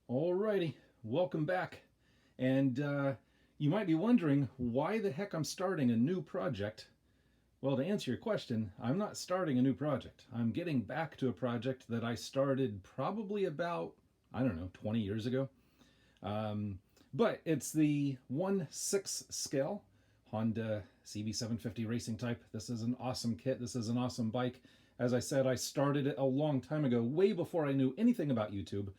Alrighty, welcome back. And you might be wondering why the heck I'm starting a new project. Well, to answer your question, I'm not starting a new project. I'm getting back to a project that I started probably about, I don't know, 20 years ago. Um, but it's the 1/6 scale Honda CB750 racing type. This is an awesome kit. This is an awesome bike. As I said, I started it a long time ago, way before I knew anything about YouTube,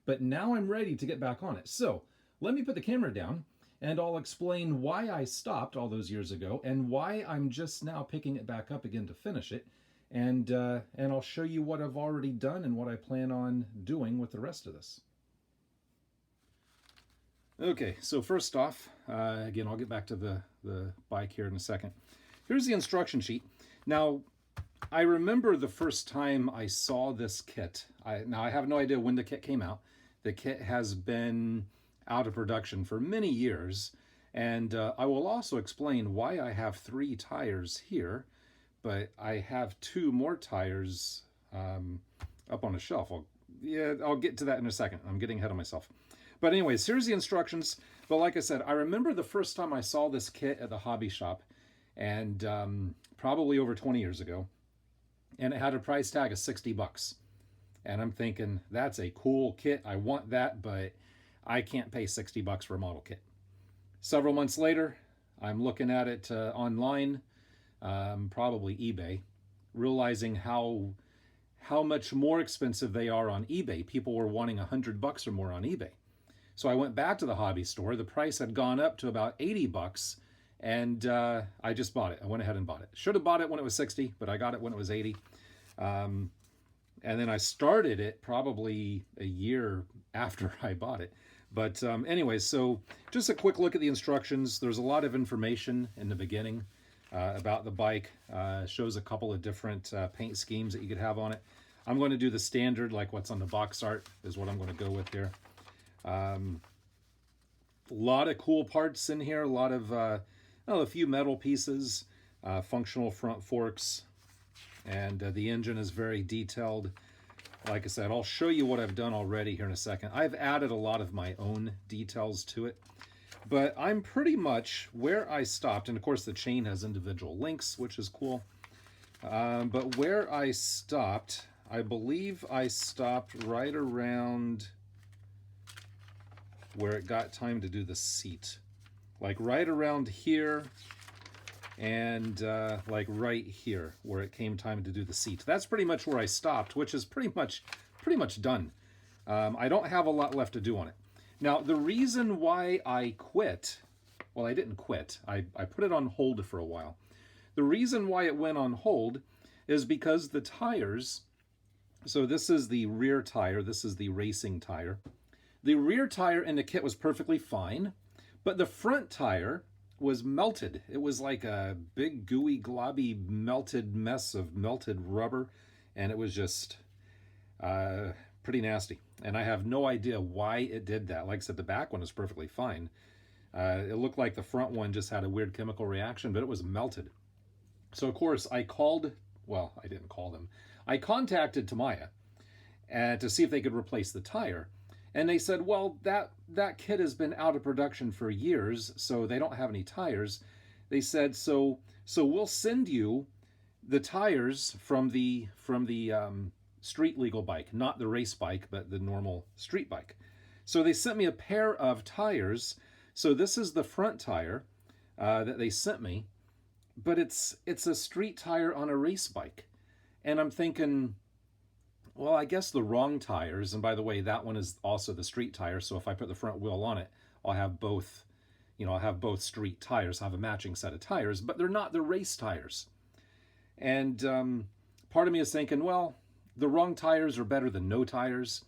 but now I'm ready to get back on it. So let me put the camera down and I'll explain why I stopped all those years ago and why I'm just now picking it back up again to finish it. And I'll show you what I've already done and what I plan on doing with the rest of this. Okay, so first off, again, I'll get back to the bike here in a second. Here's the instruction sheet. Now, I remember the first time I saw this kit. Now, I have no idea when the kit came out. The kit has been out of production for many years, and I will also explain why I have 3 tires here, but I have 2 more tires up on a shelf. I'll get to that in a second. I'm getting ahead of myself. But anyways, here's the instructions. But like I said, I remember the first time I saw this kit at the hobby shop, and probably over 20 years ago, and it had a price tag of 60 bucks. And I'm thinking, that's a cool kit. I want that, but I can't pay 60 bucks for a model kit. Several months later, I'm looking at it online, probably eBay, realizing how much more expensive they are on eBay. People were wanting 100 bucks or more on eBay. So I went back to the hobby store. The price had gone up to about 80 bucks, and I just bought it. I went ahead and bought it. Should have bought it when it was 60, but I got it when it was 80. And then I started it probably a year after I bought it. But anyways, so just a quick look at the instructions. There's a lot of information in the beginning about the bike. Shows a couple of different paint schemes that you could have on it. I'm going to do the standard, like what's on the box art is what I'm going to go with here. A lot of cool parts in here. A lot of, a few metal pieces, functional front forks, and the engine is very detailed. Like I said, I'll show you what I've done already here in a second. I've added a lot of my own details to it, but I'm pretty much where I stopped. And of course the chain has individual links, which is cool. But where I stopped, I believe I stopped right around where it got time to do the seat. Like right around here, and like right here where it came time to do the seat. That's pretty much where I stopped, which is pretty much done. I don't have a lot left to do on it. Now, the reason why I quit, well, I didn't quit. I put it on hold for a while. The reason why it went on hold is because the tires, so this is the rear tire, this is the racing tire. The rear tire in the kit was perfectly fine, but the front tire was melted. It was like a big gooey globby melted mess of melted rubber, and it was just pretty nasty. And I have no idea why it did that. Like I said, the back one was perfectly fine. It looked like the front one just had a weird chemical reaction, but it was melted. So of course I called, well, I didn't call them. I contacted Tamiya to see if they could replace the tire. And they said, well, that kit has been out of production for years, so they don't have any tires. They said, so we'll send you the tires from the street legal bike, not the race bike, but the normal street bike. So they sent me a pair of tires. So this is the front tire that they sent me, but it's a street tire on a race bike. And I'm thinking, well, I guess the wrong tires, and by the way, that one is also the street tire, so if I put the front wheel on it, I'll have both, I'll have both street tires, I'll have a matching set of tires, but they're not the race tires. And part of me is thinking, well, the wrong tires are better than no tires.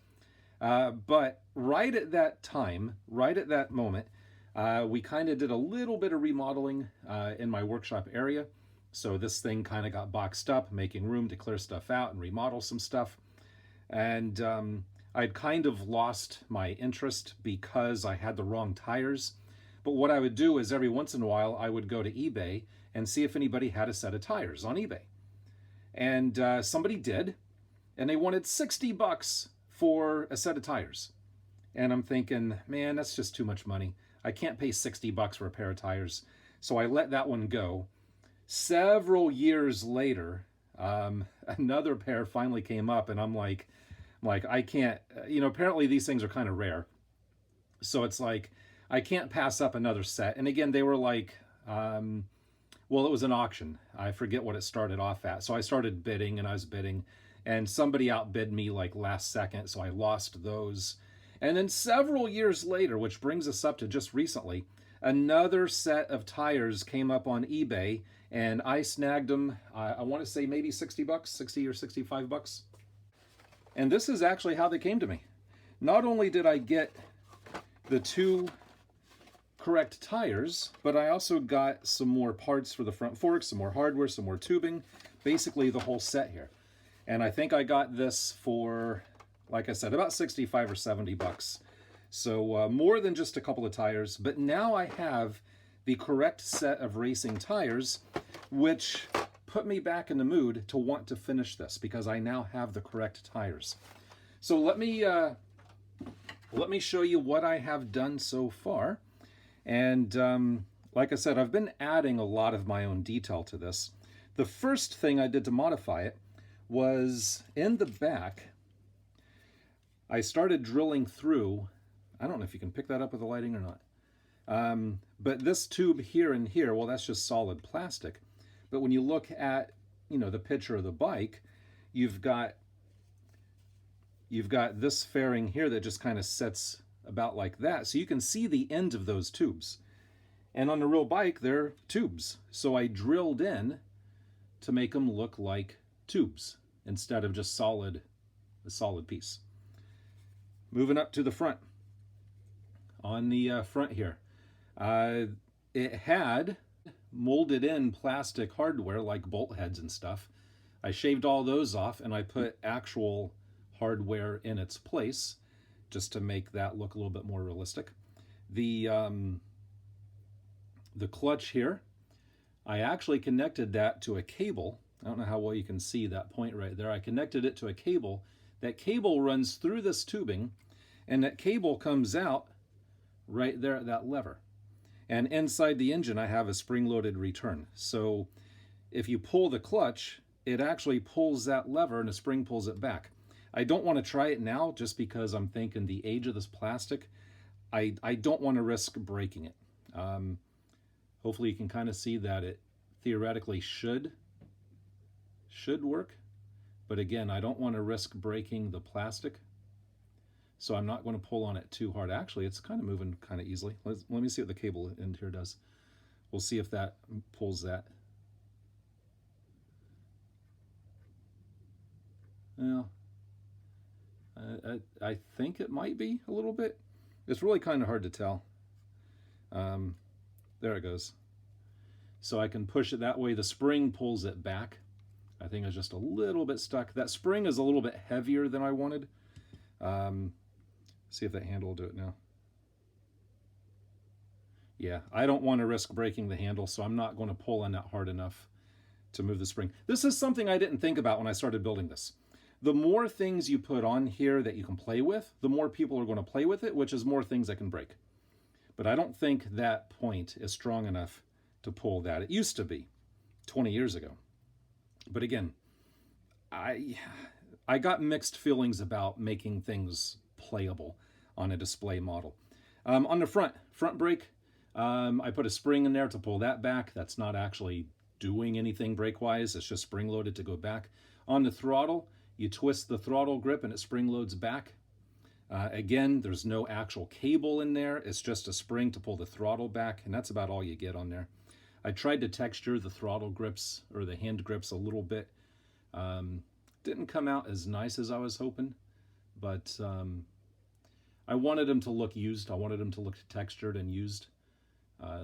But right at that time, right at that moment, we kind of did a little bit of remodeling in my workshop area. So this thing kind of got boxed up, making room to clear stuff out and remodel some stuff. And I'd kind of lost my interest because I had the wrong tires. But what I would do is every once in a while, I would go to eBay and see if anybody had a set of tires on eBay. And somebody did, and they wanted 60 bucks for a set of tires. And I'm thinking, man, that's just too much money. I can't pay 60 bucks for a pair of tires. So I let that one go. Several years later, another pair finally came up, and I'm like, I can't, apparently these things are kind of rare. So it's like, I can't pass up another set. And again, they were like, well, it was an auction. I forget what it started off at. So I started bidding, and I was bidding, and somebody outbid me like last second. So I lost those. And then several years later, which brings us up to just recently, another set of tires came up on eBay, and I snagged them. I want to say maybe 60 bucks, 60 or 65 bucks. And this is actually how they came to me. Not only did I get the two correct tires, but I also got some more parts for the front forks, some more hardware, some more tubing, basically the whole set here. And I think I got this for, like I said, about 65 or 70 bucks. So more than just a couple of tires, but now I have the correct set of racing tires, which put me back in the mood to want to finish this because I now have the correct tires. So let me show you what I have done so far. And like I said, I've been adding a lot of my own detail to this. The first thing I did to modify it was in the back, I started drilling through, I don't know if you can pick that up with the lighting or not, but this tube here and here, well, that's just solid plastic. But when you look at, the picture of the bike, you've got this fairing here that just kind of sits about like that. So you can see the end of those tubes. And on the real bike, they're tubes. So I drilled in to make them look like tubes instead of just a solid piece. Moving up to the front. On the front here, it had molded in plastic hardware like bolt heads and stuff. I shaved all those off and I put actual hardware in its place just to make that look a little bit more realistic. The clutch here, I actually connected that to a cable. I don't know how well you can see that point right there. I connected it to a cable. That cable runs through this tubing, and that cable comes out right there at that lever. And inside the engine, I have a spring-loaded return. So if you pull the clutch, it actually pulls that lever and the spring pulls it back. I don't want to try it now just because I'm thinking the age of this plastic, I don't want to risk breaking it. Hopefully you can kind of see that it theoretically should work. But again, I don't want to risk breaking the plastic. So I'm not going to pull on it too hard. Actually, it's kind of moving kind of easily. Let me see what the cable end here does. We'll see if that pulls that. Well, I think it might be a little bit. It's really kind of hard to tell. There it goes. So I can push it that way. The spring pulls it back. I think it's just a little bit stuck. That spring is a little bit heavier than I wanted. See if that handle will do it now. Yeah, I don't want to risk breaking the handle, so I'm not going to pull on that hard enough to move the spring. This is something I didn't think about when I started building this. The more things you put on here that you can play with, the more people are going to play with it, which is more things that can break. But I don't think that point is strong enough to pull that. It used to be 20 years ago. But again, I got mixed feelings about making things playable on a display model. On the front brake, I put a spring in there to pull that back. That's not actually doing anything brake-wise. It's just spring-loaded to go back. On the throttle, you twist the throttle grip and it spring-loads back. Again, there's no actual cable in there. It's just a spring to pull the throttle back, and that's about all you get on there. I tried to texture the throttle grips or the hand grips a little bit. Didn't come out as nice as I was hoping, but I wanted them to look used. I wanted them to look textured and used.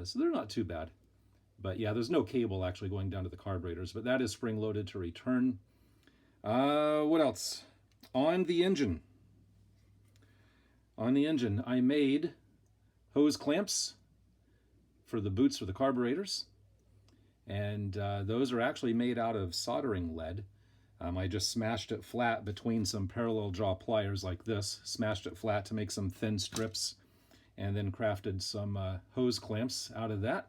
So they're not too bad. But yeah, there's no cable actually going down to the carburetors, but that is spring-loaded to return. What else? On the engine, I made hose clamps for the boots for the carburetors. And those are actually made out of soldering lead. I just smashed it flat between some parallel jaw pliers like this, smashed it flat to make some thin strips, and then crafted some hose clamps out of that.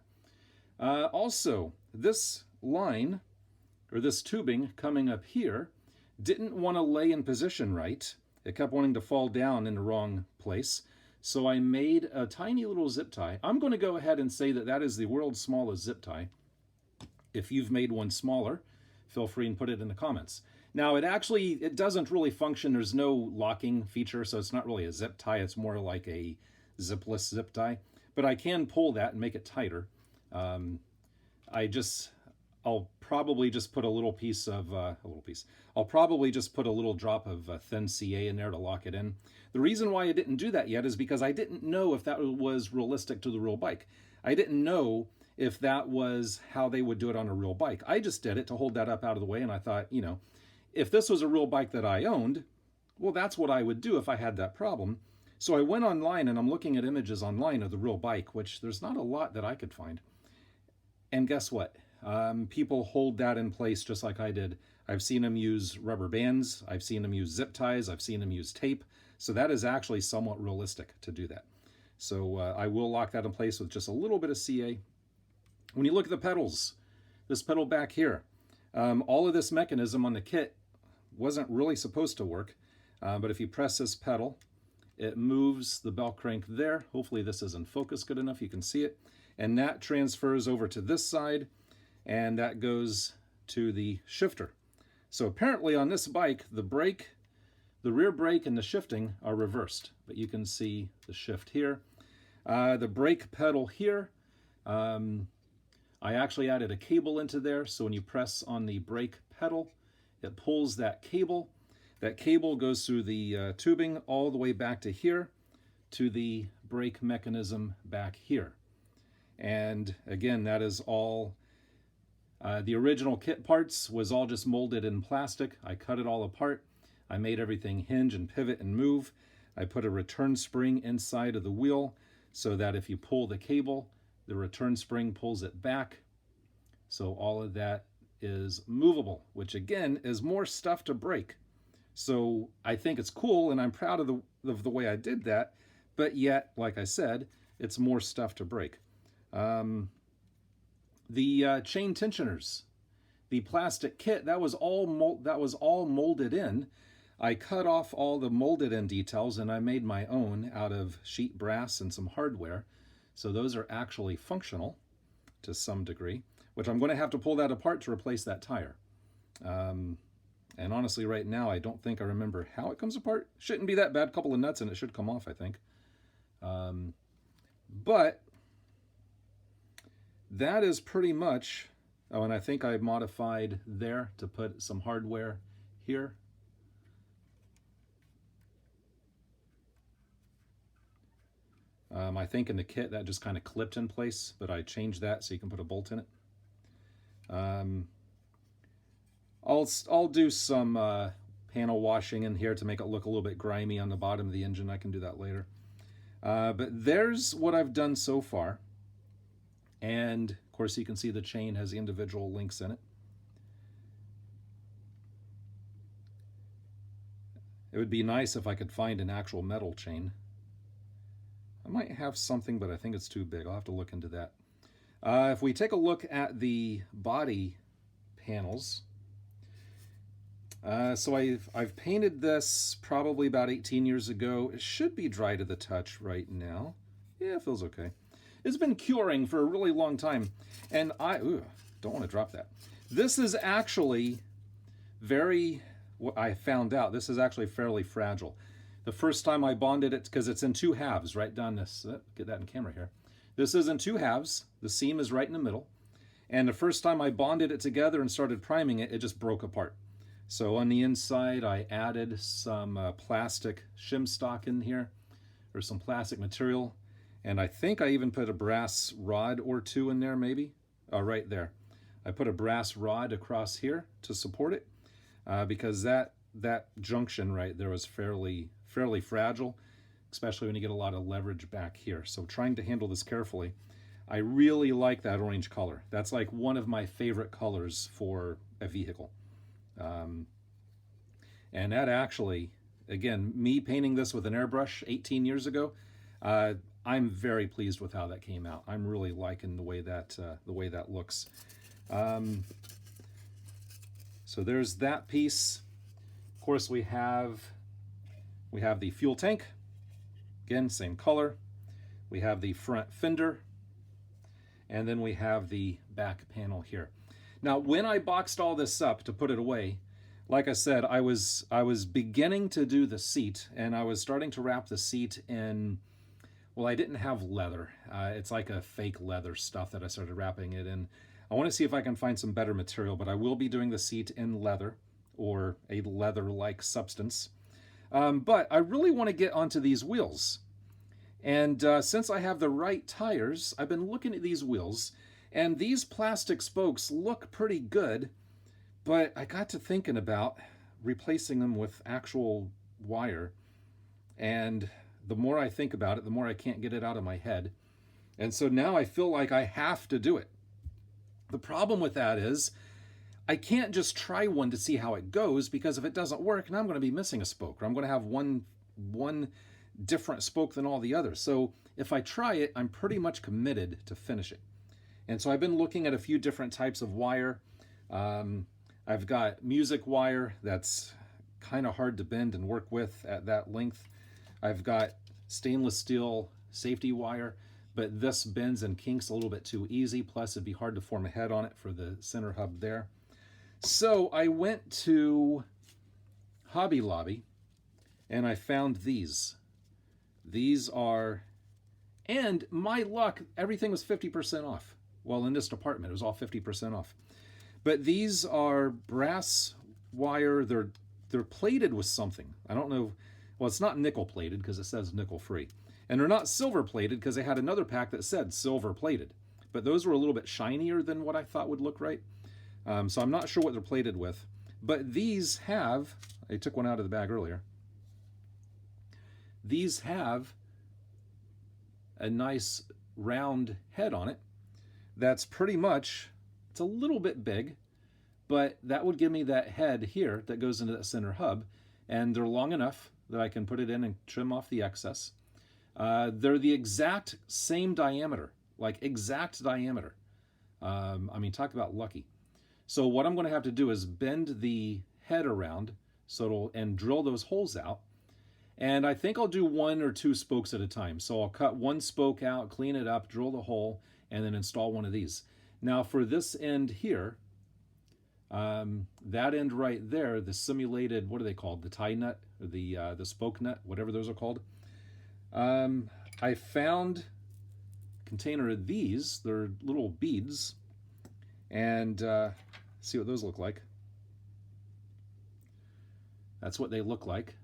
Also, this line, or this tubing coming up here, didn't want to lay in position right. It kept wanting to fall down in the wrong place. So I made a tiny little zip tie. I'm going to go ahead and say that that is the world's smallest zip tie. If you've made one smaller, feel free and put it in the comments. Now it doesn't really function. There's no locking feature, so it's not really a zip tie. It's more like a zipless zip tie. But I can pull that and make it tighter. I'll probably just put a little piece of, I'll probably just put a little drop of thin CA in there to lock it in. The reason why I didn't do that yet is because I didn't know if that was realistic to the real bike. I didn't know if that was how they would do it on a real bike. I just did it to hold that up out of the way, and I thought, you know, if this was a real bike that I owned, well, that's what I would do if I had that problem. So I went online, and I'm looking at images online of the real bike, which there's not a lot that I could find. And guess what? People hold that in place just like I did. I've seen them use rubber bands. I've seen them use zip ties. I've seen them use tape. So that is actually somewhat realistic to do that. So I will lock that in place with just a little bit of CA. When you look at the pedals, this pedal back here, all of this mechanism on the kit wasn't really supposed to work. But if you press this pedal, it moves the bell crank there. Hopefully this is in focus good enough you can see it. And that transfers over to this side, and that goes to the shifter. So apparently on this bike, the brake, the rear brake and the shifting are reversed, but you can see the shift here. The brake pedal here, I actually added a cable into there, so when you press on the brake pedal, it pulls that cable. That cable goes through the tubing all the way back to here, to the brake mechanism back here. And again, that is all, the original kit parts was all just molded in plastic. I cut it all apart. I made everything hinge and pivot and move. I put a return spring inside of the wheel so that if you pull the cable, the return spring pulls it back. So all of that is movable, which again is more stuff to break. So I think it's cool, and I'm proud of the way I did that, but yet, like I said, it's more stuff to break. The chain tensioners, the plastic kit, that was all molded in. I cut off all the molded in details and I made my own out of sheet brass and some hardware. So those are actually functional to some degree, which I'm going to have to pull that apart to replace that tire. And honestly, right now, I don't think I remember how it comes apart. Shouldn't be that bad. Couple of nuts and it should come off, I think. But that is pretty much, oh, and I think I modified there to put some hardware here. I think in the kit that just kind of clipped in place, but I changed that so you can put a bolt in it. I'll do some panel washing in here to make it look a little bit grimy on the bottom of the engine. I can do that later. But there's what I've done so far. And of course you can see the chain has the individual links in it. It would be nice if I could find an actual metal chain. I might have something, but I think it's too big. I'll have to look into that. If we take a look at the body panels, so I've painted this probably about 18 years ago. It should be dry to the touch right now. Yeah, it feels okay. It's been curing for a really long time, and I don't want to drop that. This is actually I found out this is actually fairly fragile. The first time I bonded it, because it's in two halves, right down this, get that in camera here. This is in two halves. The seam is right in the middle. And the first time I bonded it together and started priming it, it just broke apart. So on the inside, I added some plastic shim stock in here, or some plastic material. And I think I even put a brass rod or two in there, maybe. Right there. I put a brass rod across here to support it, because that junction right there was fairly fragile, especially when you get a lot of leverage back here. So trying to handle this carefully. I really like that orange color. That's like one of my favorite colors for a vehicle. And that actually, again, me painting this with an airbrush 18 years ago, I'm very pleased with how that came out. I'm really liking the way that looks. So there's that piece. Of course, we have the fuel tank. Again, same color. We have the front fender, and then we have the back panel here. Now, when I boxed all this up to put it away, like I said, I was beginning to do the seat, and I was starting to wrap the seat in, well, I didn't have leather. It's like a fake leather stuff that I started wrapping it in. I want to see if I can find some better material, but I will be doing the seat in leather or a leather-like substance. But I really want to get onto these wheels. And since I have the right tires, I've been looking at these wheels, and these plastic spokes look pretty good, but I got to thinking about replacing them with actual wire. And the more I think about it, the more I can't get it out of my head. And so now I feel like I have to do it. The problem with that is I can't just try one to see how it goes, because if it doesn't work, now I'm going to be missing a spoke, or I'm going to have one different spoke than all the others. So if I try it, I'm pretty much committed to finish it. And so I've been looking at a few different types of wire. I've got music wire that's kind of hard to bend and work with at that length. I've got stainless steel safety wire, but this bends and kinks a little bit too easy. Plus, it'd be hard to form a head on it for the center hub there. So I went to Hobby Lobby, and I found these. These are, and my luck, everything was 50% off. Well, in this department, it was all 50% off. But these are brass wire. They're plated with something. I don't know. Well, it's not nickel plated because it says nickel free. And they're not silver plated because they had another pack that said silver plated. But those were a little bit shinier than what I thought would look right. So I'm not sure what they're plated with. But these have, I took one out of the bag earlier. These have a nice round head on it. That's pretty much, it's a little bit big, but that would give me that head here that goes into that center hub. And they're long enough that I can put it in and trim off the excess. They're the exact same diameter, like exact diameter. I mean, talk about lucky. So what I'm going to have to do is bend the head around and drill those holes out. And I think I'll do 1 or 2 spokes at a time. So I'll cut one spoke out, clean it up, drill the hole, and then install one of these. Now for this end here, that end right there, the simulated, what are they called? The tie nut, or the spoke nut, whatever those are called. I found a container of these. They're little beads, and see what those look like. That's what they look like.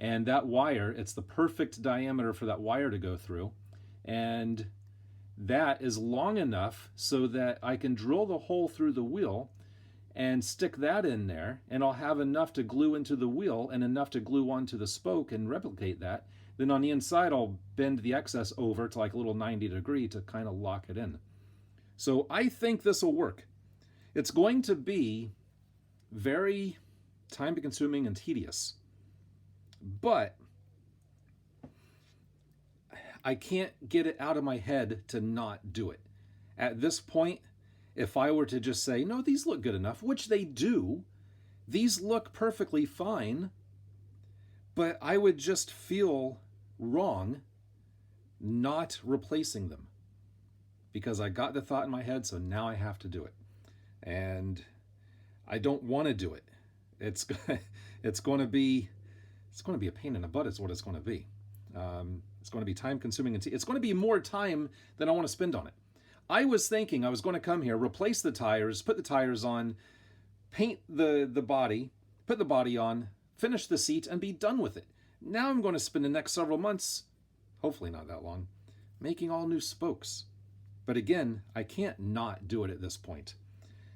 And that wire, it's the perfect diameter for that wire to go through. And that is long enough so that I can drill the hole through the wheel and stick that in there, and I'll have enough to glue into the wheel and enough to glue onto the spoke and replicate that. Then on the inside, I'll bend the excess over to like a little 90-degree to kind of lock it in. So I think this will work. It's going to be very time-consuming and tedious, but I can't get it out of my head to not do it. At this point, if I were to just say, no, these look good enough, which they do, these look perfectly fine, but I would just feel wrong not replacing them because I got the thought in my head, so now I have to do it. And I don't want to do it. It's going to be a pain in the butt is what it's going to be. It's going to be time consuming. It's going to be more time than I want to spend on it. I was thinking I was going to come here, replace the tires, put the tires on, paint the body, put the body on, finish the seat, and be done with it. Now I'm going to spend the next several months, hopefully not that long, making all new spokes. But again, I can't not do it at this point.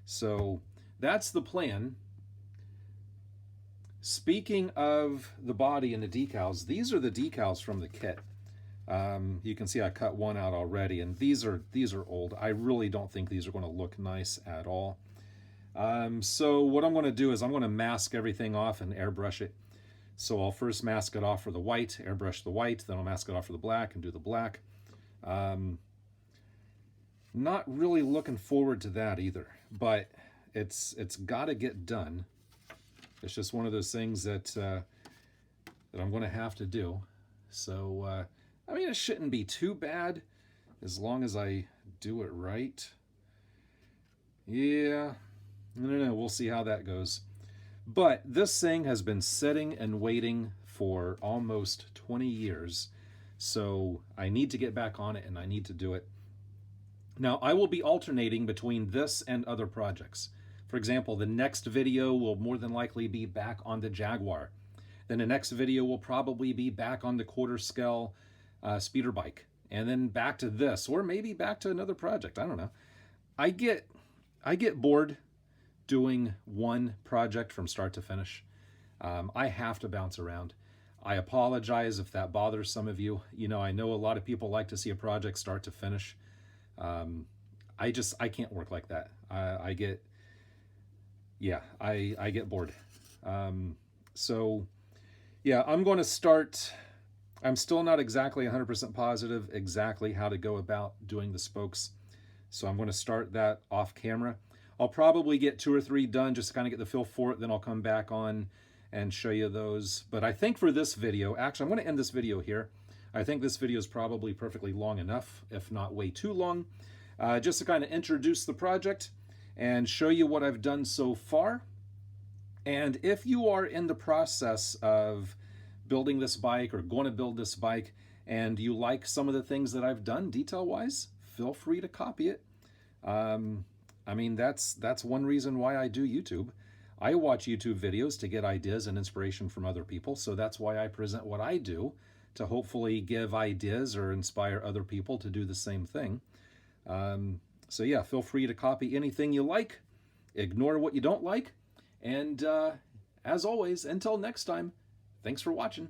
So that's the plan. Speaking of the body and the decals, these are the decals from the kit. You can see I cut one out already, and these are old. I really don't think these are going to look nice at all. So what I'm going to do is I'm going to mask everything off and airbrush it. So I'll first mask it off for the white, airbrush the white, then I'll mask it off for the black and do the black. Not really looking forward to that either, but it's got to get done. It's just one of those things that that I'm going to have to do. So I mean, it shouldn't be too bad as long as I do it right. Yeah, I don't know. We'll see how that goes. But this thing has been sitting and waiting for almost 20 years. So I need to get back on it and I need to do it. Now, I will be alternating between this and other projects. For example, the next video will more than likely be back on the Jaguar. Then the next video will probably be back on the quarter scale speeder bike. And then back to this, or maybe back to another project. I don't know. I get bored doing one project from start to finish. I have to bounce around. I apologize if that bothers some of you. You know, I know a lot of people like to see a project start to finish. I can't work like that. I get bored. So yeah, I'm going to start. I'm still not exactly 100% positive exactly how to go about doing the spokes. So I'm going to start that off camera. I'll probably get 2 or 3 done just to kind of get the feel for it. Then I'll come back on and show you those. But I think for this video, actually, I'm going to end this video here. I think this video is probably perfectly long enough, if not way too long, just to kind of introduce the project and show you what I've done so far. And if you are in the process of building this bike or going to build this bike and you like some of the things that I've done detail-wise, feel free to copy it. I mean, that's one reason why I do YouTube. I watch YouTube videos to get ideas and inspiration from other people, so that's why I present what I do, to hopefully give ideas or inspire other people to do the same thing. So yeah, feel free to copy anything you like, ignore what you don't like, and as always, until next time, thanks for watching.